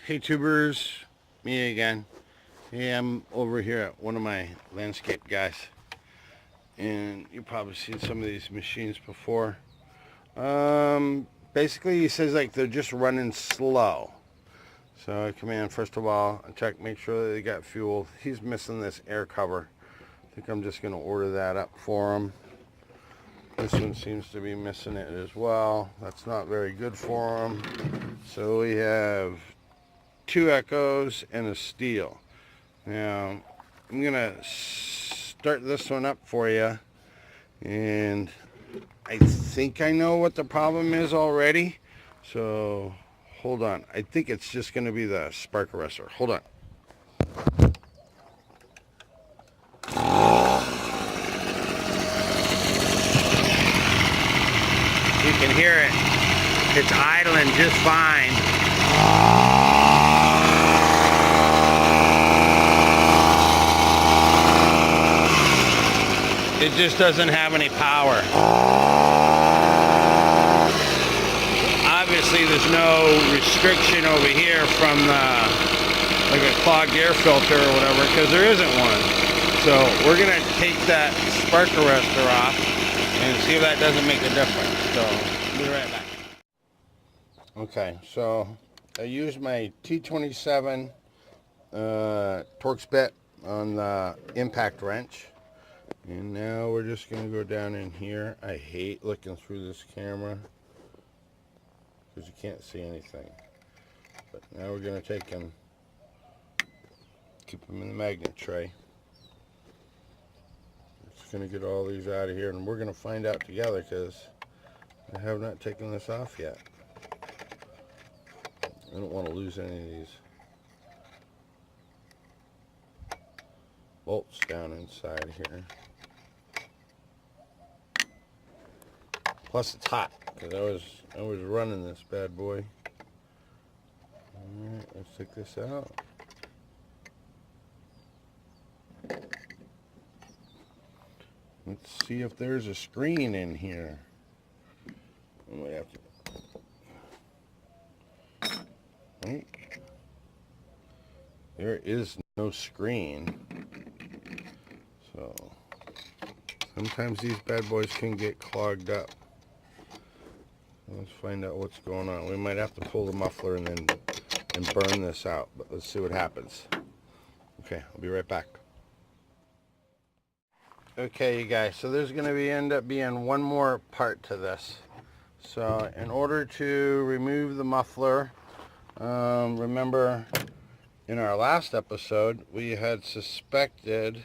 Hey tubers, me again. Hey, I'm over here at one of my landscape guys, and you've probably seen some of these machines before. Basically he says like they're just running slow. So I come in first of all and check, make sure that they got fuel. He's missing this air cover. I think I'm just gonna order that up for him. This one seems to be missing it as well. That's not very good for him. So we have 2 echoes and a steel. Now I'm gonna start this one up for you, and I think I know what the problem is already, so hold on. I think it's just gonna be the spark arrestor. Hold on. You can hear it. It's idling just fine. It just doesn't have any power. Obviously there's no restriction over here from like a clogged air filter or whatever, because there isn't one. So we're gonna take that spark arrestor off and see if that doesn't make a difference. So I'll be right back. Okay, so I used my T27 Torx bit on the impact wrench. And now we're just going to go down in here. I hate looking through this camera because you can't see anything. But now we're going to take them, keep them in the magnet tray. Just going to get all these out of here, and we're going to find out together because I have not taken this off yet. I don't want to lose any of these bolts down inside here. Plus it's hot because I was running this bad boy. All right, let's take this out. Let's see if there's a screen in here. I might have to. Right. There is no screen. So sometimes these bad boys can get clogged up. Let's find out what's going on. We might have to pull the muffler and burn this out, but let's see what happens. Okay, I'll be right back. Okay, you guys, so there's going to end up being one more part to this. So in order to remove the muffler, remember in our last episode we had suspected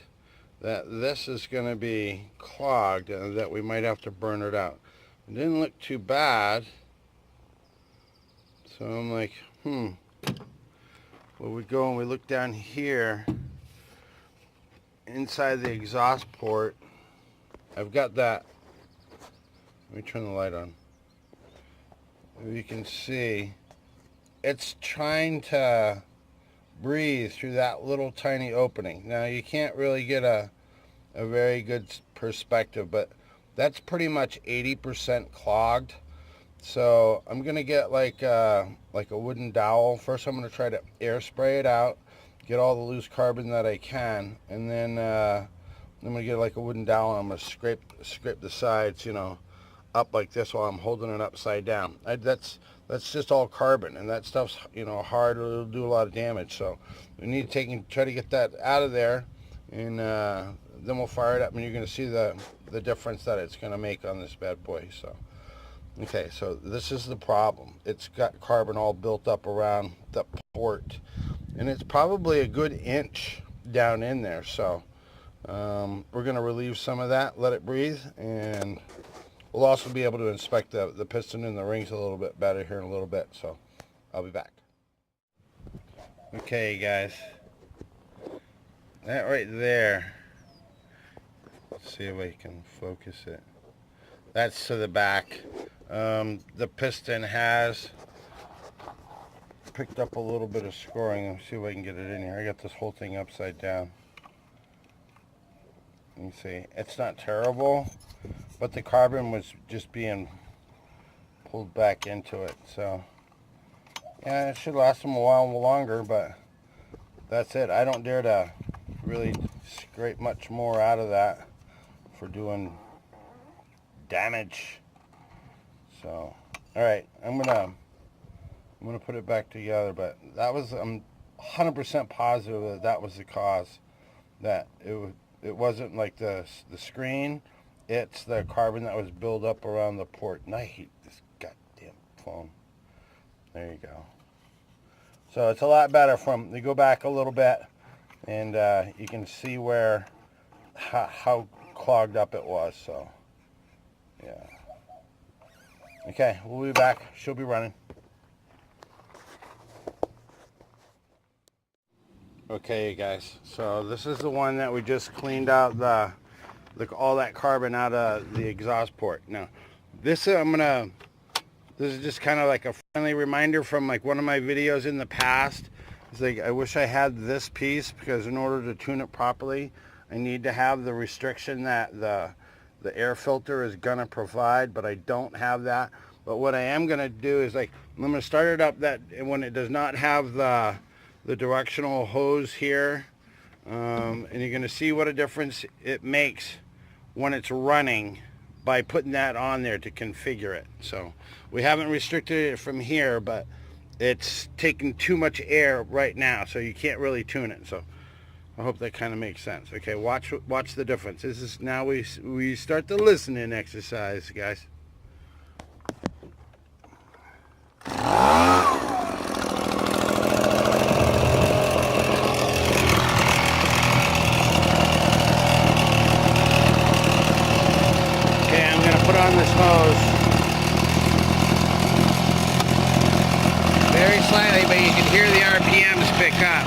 that this is going to be clogged and that we might have to burn it out. It didn't look too bad, so I'm like, well, we go and we look down here inside the exhaust port. I've got that. Let me turn the light on. You can see it's trying to breathe through that little tiny opening. Now you can't really get a very good perspective, but that's pretty much 80% clogged. So I'm gonna get like a wooden dowel. First I'm gonna try to air spray it out, get all the loose carbon that I can, and then I'm gonna get like a wooden dowel and I'm gonna scrape the sides, you know, up like this while I'm holding it upside down. That's just all carbon, and that stuff's, you know, hard. It'll do a lot of damage. So we need to try to get that out of there, and then we'll fire it up, and you're going to see the difference that it's going to make on this bad boy. So okay, so this is the problem. It's got carbon all built up around the port, and it's probably a good inch down in there. So we're going to relieve some of that, let it breathe, and we'll also be able to inspect the piston and the rings a little bit better here in a little bit. So I'll be back. Okay, guys, that right there, let's see if I can focus it. That's to the back. The piston has picked up a little bit of scoring. Let me see if I can get it in here. I got this whole thing upside down. You can see it's not terrible, but the carbon was just being pulled back into it. So Yeah, it should last them a while longer, but that's it. I don't dare to really scrape much more out of that for doing damage. So, all right, I'm gonna put it back together. But that was, I'm 100% positive that that was the cause. That it wasn't like the screen. It's the carbon that was built up around the port. And I hate this goddamn phone. There you go. So it's a lot better from, you go back a little bit and you can see where, how clogged up it was. So, yeah. Okay, we'll be back. She'll be running. Okay, you guys. So this is the one that we just cleaned out all that carbon out of the exhaust port. Now, this this is just kind of like a friendly reminder from like one of my videos in the past. It's like, I wish I had this piece, because in order to tune it properly, I need to have the restriction that the air filter is gonna provide, but I don't have that. But what I am gonna do is, like, I'm gonna start it up that when it does not have the directional hose here, and you're gonna see what a difference it makes when it's running by putting that on there to configure it. So we haven't restricted it from here, but it's taking too much air right now, so you can't really tune it. So I hope that kind of makes sense. Okay, watch the difference. This is, now we start the listening exercise, guys. Okay, I'm gonna put on this hose very slightly, but you can hear the RPMs pick up.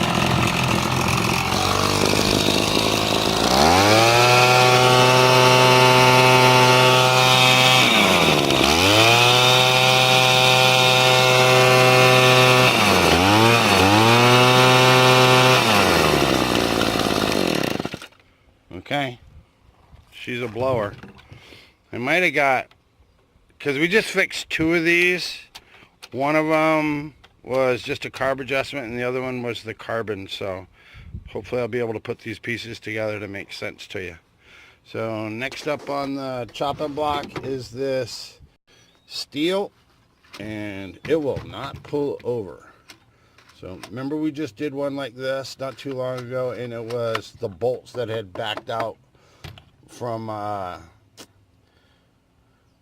Okay, she's a blower. I might have got, because we just fixed two of these. One of them was just a carb adjustment and the other one was the carbon. So hopefully I'll be able to put these pieces together to make sense to you. So next up on the chopping block is this steel, and it will not pull over. So remember, we just did one like this not too long ago, and it was the bolts that had backed out from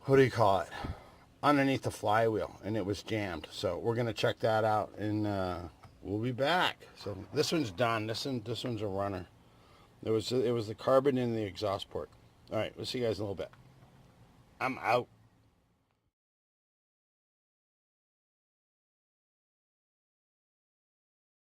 what do you call it, underneath the flywheel, and it was jammed. So we're gonna check that out, and we'll be back. So this one's done. This one's a runner. It was the carbon in the exhaust port. All right, we'll see you guys in a little bit. I'm out.